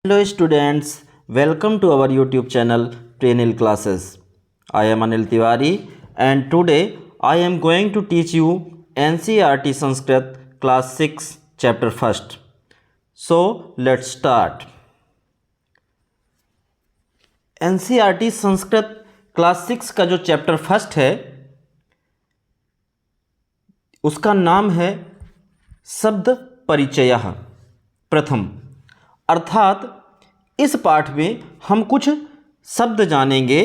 Hello students, welcome to our YouTube channel Trainil Classes. I am Anil Tiwari and today I am going to teach you NCERT Sanskrit class 6 chapter 1st. So let's start. NCERT Sanskrit class 6 का जो chapter first है उसका नाम है शब्द परिचयः प्रथम। अर्थात इस पाठ में हम कुछ शब्द जानेंगे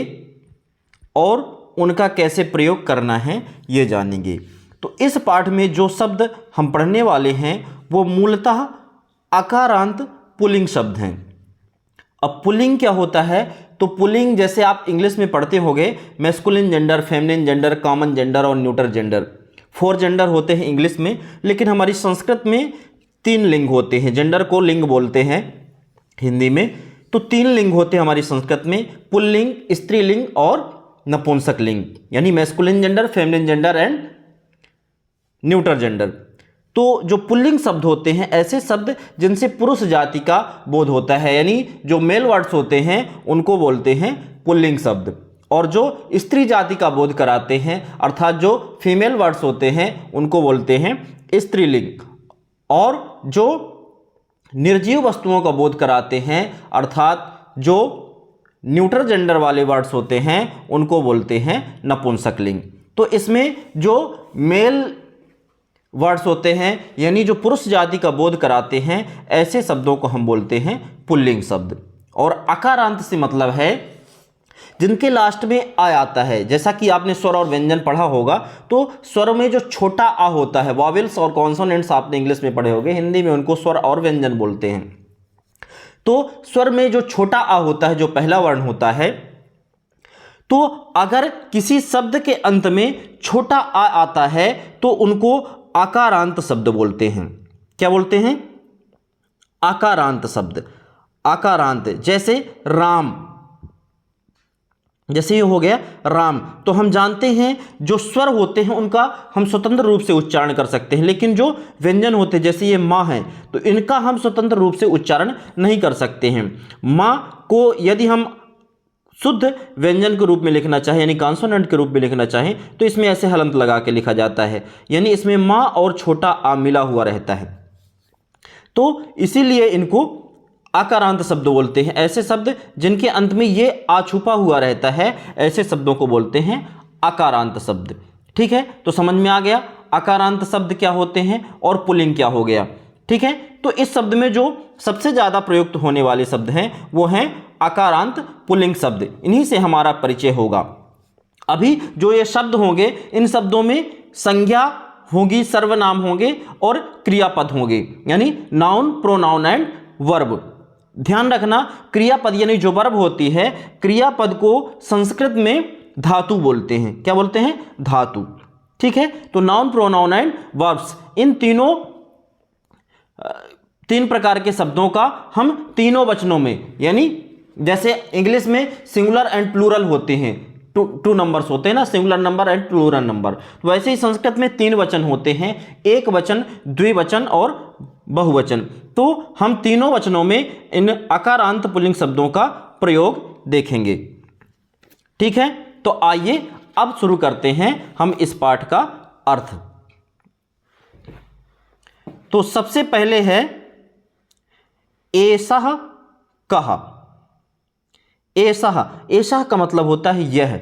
और उनका कैसे प्रयोग करना है ये जानेंगे। तो इस पाठ में जो शब्द हम पढ़ने वाले हैं वो मूलतः आकारांत पुल्लिंग शब्द हैं। अब पुल्लिंग क्या होता है? तो पुल्लिंग जैसे आप इंग्लिश में पढ़ते होंगे masculine gender, feminine gender, common gender और न्यूटर जेंडर। 4 जेंडर होते हैं इंग्लिश में, लेकिन हमारी संस्कृत में 3 लिंग होते हैं। जेंडर को लिंग बोलते हैं हिंदी में, तो 3 लिंग होते हैं हमारी संस्कृत में, पुल्लिंग, स्त्रीलिंग और नपुंसक लिंग, यानी masculine gender, feminine gender and neuter gender. तो जो पुल्लिंग शब्द होते हैं ऐसे शब्द जिनसे पुरुष जाति का बोध होता है, यानी जो मेल वर्ड्स होते हैं उनको बोलते हैं पुल्लिंग शब्द, और जो स्त्री जाति का बोध कराते हैं अर्थात जो फीमेल वर्ड्स होते हैं उनको बोलते हैं स्त्रीलिंग, और जो निर्जीव वस्तुओं का बोध कराते हैं अर्थात जो न्यूट्रल जेंडर वाले वर्ड्स होते हैं उनको बोलते हैं नपुंसक लिंग। तो इसमें जो मेल वर्ड्स होते हैं यानी जो पुरुष जाति का बोध कराते हैं ऐसे शब्दों को हम बोलते हैं पुल्लिंग शब्द। और आकारांत से मतलब है जिनके लास्ट में आ आता है। जैसा कि आपने स्वर और व्यंजन पढ़ा होगा, तो स्वर में जो छोटा आ होता है, वॉवेल्स और कॉन्सोनेंट्स आपने इंग्लिश में पढ़े होंगे, हिंदी में उनको स्वर और व्यंजन बोलते हैं। तो स्वर में जो छोटा आ होता है, जो पहला वर्ण होता है, तो अगर किसी शब्द के अंत में छोटा आ आता है तो उनको आकारांत शब्द बोलते हैं। क्या बोलते हैं? आकारांत शब्द। आकारांत जैसे राम, जैसे ये हो गया राम, तो हम जानते हैं जो स्वर होते हैं उनका हम स्वतंत्र रूप से उच्चारण कर सकते हैं, लेकिन जो व्यंजन होते हैं जैसे ये माँ है तो इनका हम स्वतंत्र रूप से उच्चारण नहीं कर सकते हैं। माँ को यदि हम शुद्ध व्यंजन के रूप में लिखना चाहें यानी कॉन्सोनेंट के रूप में लिखना चाहें तो इसमें ऐसे हलंत लगा के लिखा जाता है, यानी इसमें माँ और छोटा आ मिला हुआ रहता है, तो इसीलिए इनको आकारांत शब्द बोलते हैं। ऐसे शब्द जिनके अंत में ये आ छुपा हुआ रहता है ऐसे शब्दों को बोलते हैं आकारांत शब्द। ठीक है, तो समझ में आ गया आकारांत शब्द क्या होते हैं और पुल्लिंग क्या हो गया। ठीक है, तो इस शब्द में जो सबसे ज़्यादा प्रयुक्त होने वाले शब्द हैं वो हैं आकारांत पुल्लिंग शब्द। इन्हीं से हमारा परिचय होगा। अभी जो ये शब्द होंगे इन शब्दों में संज्ञा होगी, सर्वनाम होंगे और क्रियापद होंगे, यानी नाउन, प्रोनाउन एंड वर्ब। ध्यान रखना, क्रियापद यानी जो वर्ब होती है, क्रियापद को संस्कृत में धातु बोलते हैं। क्या बोलते हैं? धातु। ठीक है, तो नाउन, प्रोनाउन एंड वर्ब्स, इन तीन प्रकार के शब्दों का हम तीनों वचनों में, यानी जैसे इंग्लिश में सिंगुलर एंड प्लूरल होते हैं, टू नंबर्स होते हैं ना, singular number and plural number, तो वैसे ही संस्कृत में 3 वचन होते हैं, एक वचन, द्विवचन और बहुवचन। तो हम तीनों वचनों में इन आकारांत पुल्लिंग शब्दों का प्रयोग देखेंगे। ठीक है, तो आइए अब शुरू करते हैं हम इस पाठ का अर्थ। तो सबसे पहले है एषः कः। एषः, एषः का मतलब होता है यह,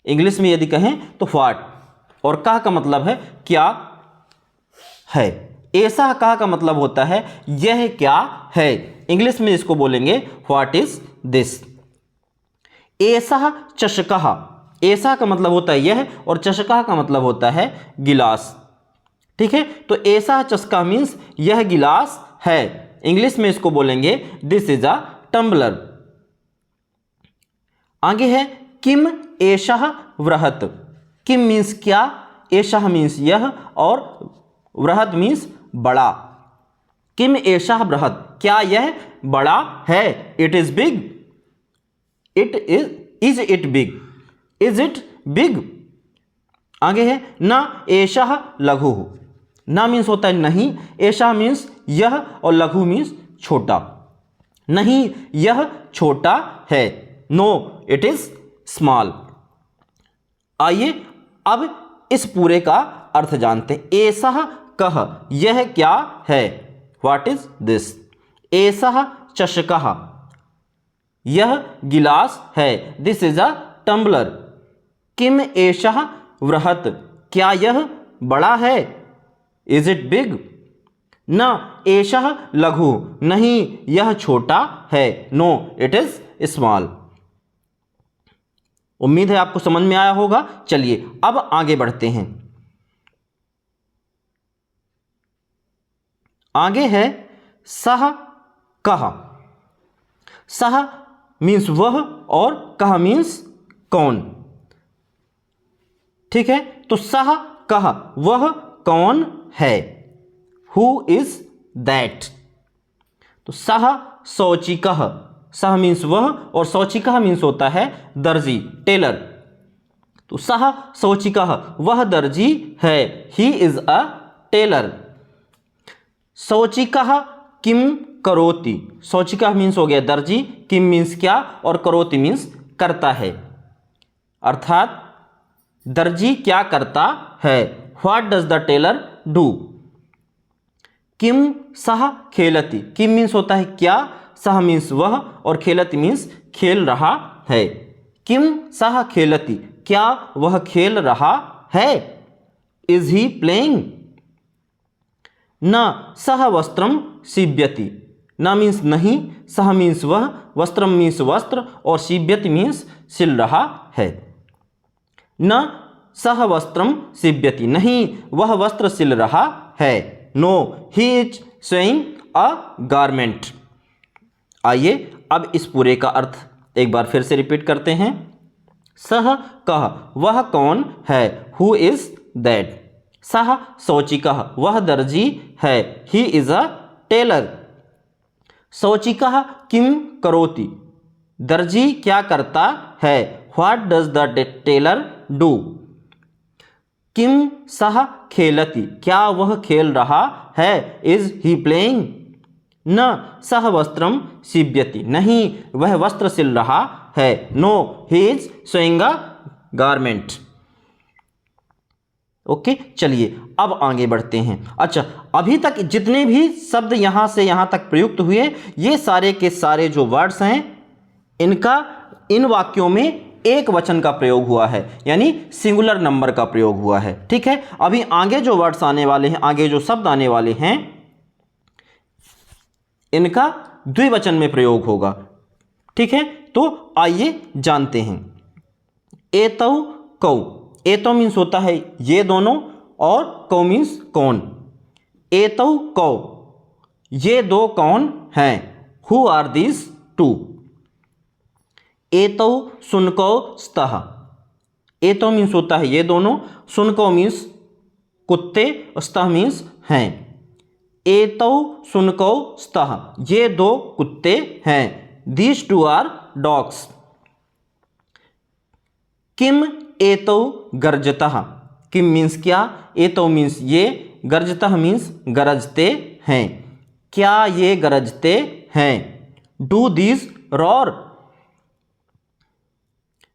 इंग्लिश में यदि कहें तो व्हाट, और कः का मतलब है क्या है। एषः कः का मतलब होता है यह क्या है, इंग्लिश में इसको बोलेंगे व्हाट इज दिस। एषः चषकः, एषः का मतलब होता है यह और चषकः का मतलब होता है गिलास। ठीक है, तो एषः चषकः मीन्स यह गिलास है, इंग्लिश में इसको बोलेंगे दिस इज अ टम्बलर। आगे है किम एषः वृहत्। किम मीन्स क्या, एषः मीन्स यह और वृहत् मीन्स बड़ा। किम एषः वृहत्, क्या यह बड़ा है, it is big, is it big, is it big. आगे है न एषः लघु। ना मीन्स होता है नहीं, ऐसा मीन्स यह और लघु मीन्स छोटा, नहीं यह छोटा है, नो इट इज स्मॉल। आइए अब इस पूरे का अर्थ जानते हैं। एषः कः, यह क्या है, व्हाट इज दिस। एषः चषकः, यह गिलास है, दिस इज अ टम्बलर। किम एषः वृहत्, क्या यह बड़ा है, इज इट बिग। न एषः लघु, नहीं यह छोटा है, नो इट इज स्मॉल। उम्मीद है आपको समझ में आया होगा। चलिए अब आगे बढ़ते हैं। आगे है सः कः। सः मीन्स वह और कः मीन्स कौन। ठीक है, तो सः कः, वह कौन है, हु इज दैट। तो सः शौचिकः, सः मीन्स वह और शौचिकः मीन्स होता है दर्जी, टेलर। तो सः शौचिकः, वह दर्जी है, ही इज अ टेलर। शौचिकः किम करोति, शौचिकः मीन्स हो गया दर्जी, किम मीन्स क्या और करोति मीन्स करता है, अर्थात दर्जी क्या करता है, what does the tailor do. किम सः खेलति, किम मीन्स होता है क्या, सः मीन्स वह और खेलति मीन्स खेल रहा है। किम सः खेलति, क्या वह खेल रहा है, इज ही प्लेइंग। न सः वस्त्रम सीव्यति, न मीन्स नहीं, सः मीन्स वह, वस्त्रम मीन्स वस्त्र और सीव्यति मीन्स सिल रहा है। न सः वस्त्रम सीव्यति, नहीं वह वस्त्र सिल रहा है, no he is saying a garment. आइए अब इस पूरे का अर्थ एक बार फिर से रिपीट करते हैं। सः कः, वह कौन है, हु इज दैट। सः शौचिकः, वह दर्जी है, ही इज अ टेलर। शौचिकः किम करोति, दर्जी क्या करता है, what does the tailor do. किम सः खेलति, क्या वह खेल रहा है, इज ही प्लेइंग। न सः वस्त्रम सीव्यति, नहीं वह वस्त्र सिल रहा है, no he is saying a garment. Okay, चलिए अब आगे बढ़ते हैं। अच्छा, अभी तक जितने भी शब्द यहां से यहां तक प्रयुक्त हुए, ये सारे के सारे जो वर्ड्स हैं, इनका इन वाक्यों में एक वचन का प्रयोग हुआ है, यानी सिंगुलर नंबर का प्रयोग हुआ है। ठीक है, अभी आगे जो वर्ड्स आने वाले हैं, आगे जो शब्द आने वाले हैं, इनका द्विवचन में प्रयोग होगा। ठीक है, तो आइए जानते हैं। एतौ कौ, एतौ मीन्स होता है ये दोनों और कौ मीन्स कौन। एतौ कौ, ये दो कौन हैं, हु आर दीज टू। एतौ शुनकौ स्तः, एतौ मीन्स होता है ये दोनों, शुनकौ मीन्स कुत्ते, स्तः मीन्स हैं। एतौ शुनकौ स्तः, ये दो कुत्ते हैं, दीज टू आर डॉग्स। किम एतौ गरजतः, किम मीन्स क्या, एतौ मीन्स ये, गरजतः मीन्स गरजते हैं, क्या ये गरजते हैं। Do these roar.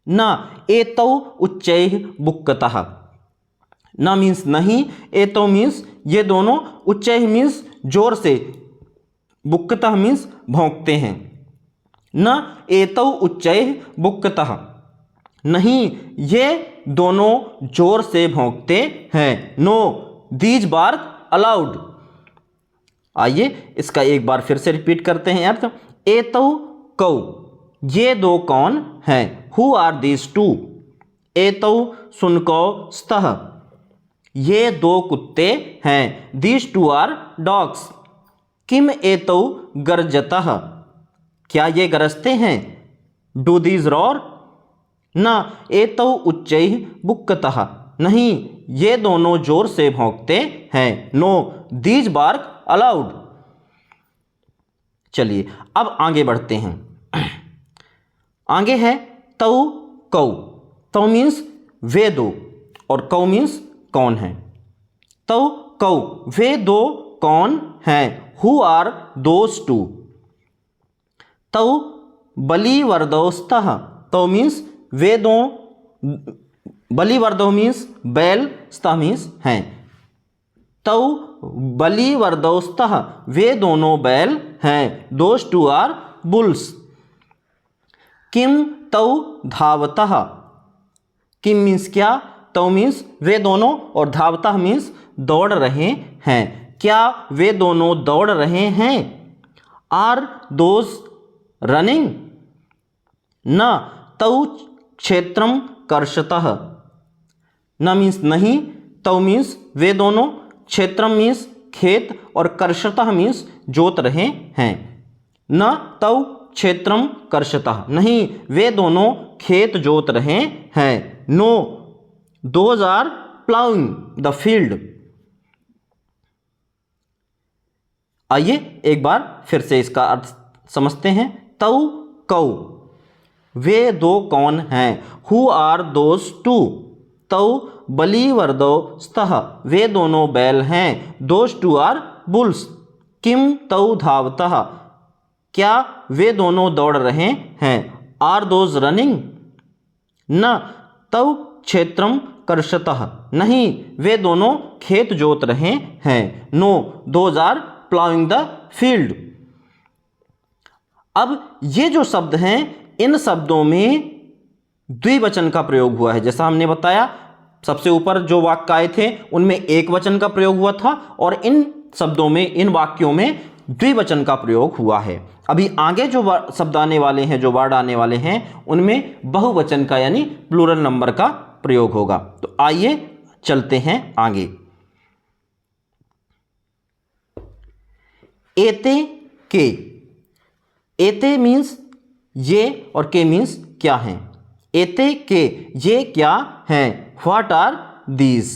न एतौ उच्चैः बुक्कतः, न मीन्स नहीं, एतौ मीन्स ये दोनों, उच्चैः मीन्स जोर से, बुक्कतः मीन्स भौंकते हैं। न एतौ उच्चैः बुक्कतः, नहीं ये दोनों जोर से भौंकते हैं। No these bark aloud. आइए इसका एक बार फिर से रिपीट करते हैं अर्थ। एतौ कौ, ये दो कौन हैं, हु आर दीज टू। एतौ शुनकौ स्तः, ये दो कुत्ते हैं, दीज टू आर डॉग्स। किम एतौ गरजतः, क्या ये गरजते हैं। Do these roar. न एतौ उच्चैः बुक्कतः, नहीं ये दोनों जोर से भौंकते हैं। No these bark aloud. चलिए अब आगे बढ़ते हैं। आगे है तौ कौ, तौ मीन्स वे दो और कौ मीन्स कौन है। तौ कौ, वे दो कौन हैं, हु आर दोज टू? तौ बलिवर्दौस्तः, तौ मीन्स वे दो, बलिवर्दौ मीन्स बैल, स्तः मीन्स हैं। तौ बलिवर्दौस्तः, वे दोनों बैल हैं। Those two are bulls. किम तौ धावतः, किम मीन्स क्या, तौ मीन्स वे दोनों, और धावतः मीन्स दौड़ रहे हैं। क्या वे दोनों दौड़ रहे हैं? Are those running? न तौ क्षेत्रम कर्षतः, न मीन्स नहीं, तौ मीन्स वे दोनों, क्षेत्रम मीन्स खेत, और कर्षतः मीन्स जोत रहे हैं। न तौ क्षेत्रम कर्षतः, नहीं वे दोनों खेत जोत रहे हैं। No those are ploughing the field. आइए एक बार फिर से इसका अर्थ समझते हैं। तौ कौ, वे दो कौन हैं? Who are those two? तौ बलिवर्दौस्तः, वे दोनों बैल हैं। Those two are bulls. किम तौ धावतः, क्या वे दोनों दौड़ रहे हैं? Are those running? न तौ क्षेत्रम कर्षतः, नहीं वे दोनों खेत जोत रहे हैं। No those are ploughing the field. अब ये जो शब्द हैं, इन शब्दों में द्विवचन का प्रयोग हुआ है। जैसा हमने बताया, सबसे ऊपर जो वाक्य आए थे उनमें एक वचन का प्रयोग हुआ था, और इन शब्दों में, इन वाक्यों में द्विवचन का प्रयोग हुआ है। अभी आगे जो शब्द आने वाले हैं, जो वर्ड आने वाले हैं, उनमें बहुवचन का यानी प्लूरल नंबर का प्रयोग होगा। तो आइए चलते हैं आगे। एते के, एते मीन्स ये, और के मीन्स क्या हैं। एते के, ये क्या हैं? What are these?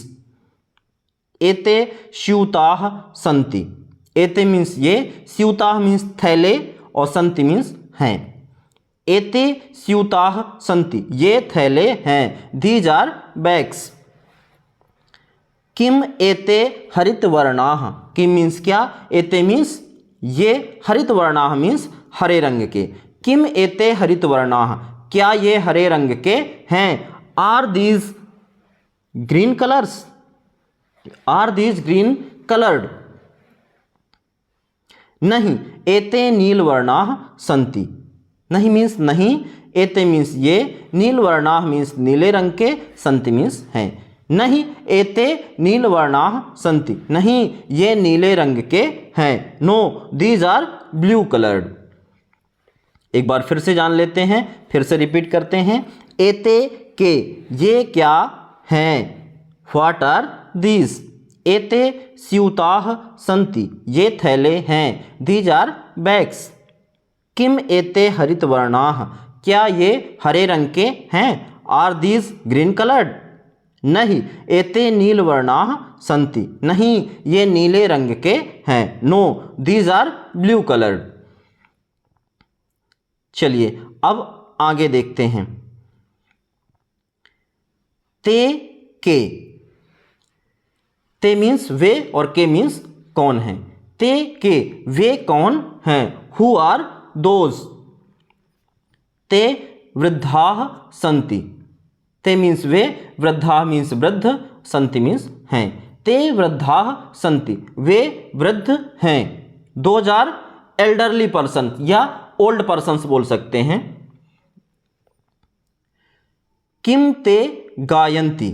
एते स्यूताः सन्ति। एते मीन्स ये, स्यूताः मीन्स थैले, और सन्ति मीन्स हैं। एते स्यूताः सन्ति, ये थैले हैं। These are bags. किम एते हरितवर्णाः, किम मीन्स क्या, एते मीन्स ये, हरितवर्णाः मीन्स हरे रंग के। किम एते हरितवर्णाः, क्या ये हरे रंग के हैं? Are these green colours? Are these green coloured? नहीं एते नीलवर्णाः सन्ति। नहीं मीन्स नहीं, एते मीन्स ये, नीलवर्णाः मीन्स नीले रंग के, सन्ति मीन्स हैं। नहीं एते नीलवर्णाः सन्ति, नहीं ये नीले रंग के हैं। No these are blue coloured. एक बार फिर से जान लेते हैं, फिर से रिपीट करते हैं। एते के, ये क्या हैं? What are these? एते स्यूताः सन्ति, ये थैले हैं। These are bags. किम एते हरितवर्णाः, क्या ये हरे रंग के हैं? Are these green coloured? नहीं एते नीलवर्णाः सन्ति, नहीं ये नीले रंग के हैं। No these are blue coloured. चलिए अब आगे देखते हैं। ते के, ते मीन्स वे, और के मीन्स कौन है। ते के, वे कौन हैं? Who are those? ते वृद्धाः सन्ति। ते मीन्स वे, वृद्धाः मीन्स वृद्ध, सन्ति मीन्स हैं। ते वृद्धाः सन्ति, वे वृद्ध हैं। दोज आर एल्डरली पर्सन या ओल्ड पर्सन्स बोल सकते हैं। किम ते गायन्ति,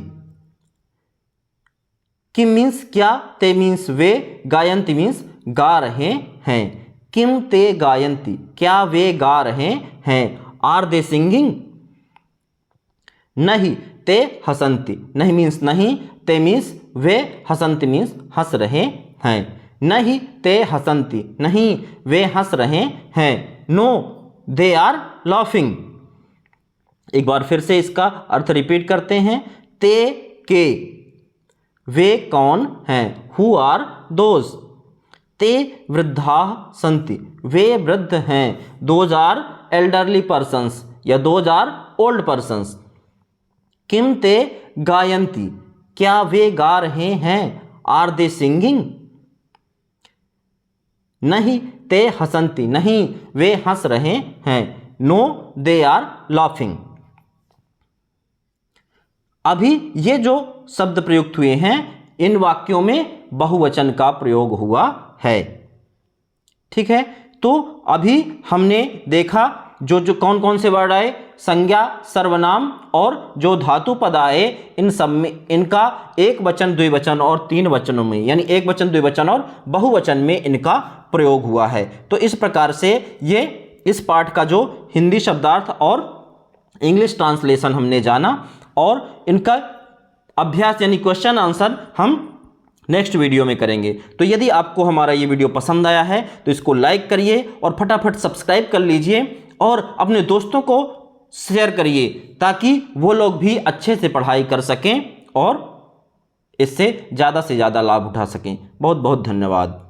किम मीन्स क्या, ते मीन्स वे, गायन्ति मीन्स गा रहे हैं। किम ते गायन्ति, क्या वे गा रहे हैं? Are they singing? नहीं ते हसन्ति। नहीं मीन्स नहीं, ते मीन्स वे, हसन्ति मीन्स हंस रहे हैं। नहीं ते हसन्ति, नहीं वे हंस रहे हैं। No they are laughing. एक बार फिर से इसका अर्थ रिपीट करते हैं। ते के, वे कौन हैं? Who are those? ते वृद्धाः सन्ति, वे वृद्ध हैं। दोज आर एल्डरली पर्सन्स या दोज आर ओल्ड पर्सन्स। किम ते गायन्ति, क्या वे गा रहे हैं? Are they singing? नहीं ते हसन्ति, नहीं वे हंस रहे हैं। No they are laughing. अभी ये जो शब्द प्रयुक्त हुए हैं इन वाक्यों में बहुवचन का प्रयोग हुआ है। ठीक है, तो अभी हमने देखा जो कौन कौन से वर्ड आए, संज्ञा, सर्वनाम और जो धातु पद आए, इन सब में इनका एक वचन, द्विवचन और तीन वचनों में, यानी एक वचन, द्विवचन और बहुवचन में इनका प्रयोग हुआ है। तो इस प्रकार से ये इस पाठ का जो हिंदी शब्दार्थ और इंग्लिश ट्रांसलेशन हमने जाना और इनका अभ्यास यानी क्वेश्चन आंसर हम नेक्स्ट वीडियो में करेंगे। तो यदि आपको हमारा ये वीडियो पसंद आया है तो इसको लाइक करिए और फटाफट सब्सक्राइब कर लीजिए और अपने दोस्तों को शेयर करिए ताकि वो लोग भी अच्छे से पढ़ाई कर सकें और इससे ज़्यादा से ज़्यादा लाभ उठा सकें। बहुत बहुत धन्यवाद।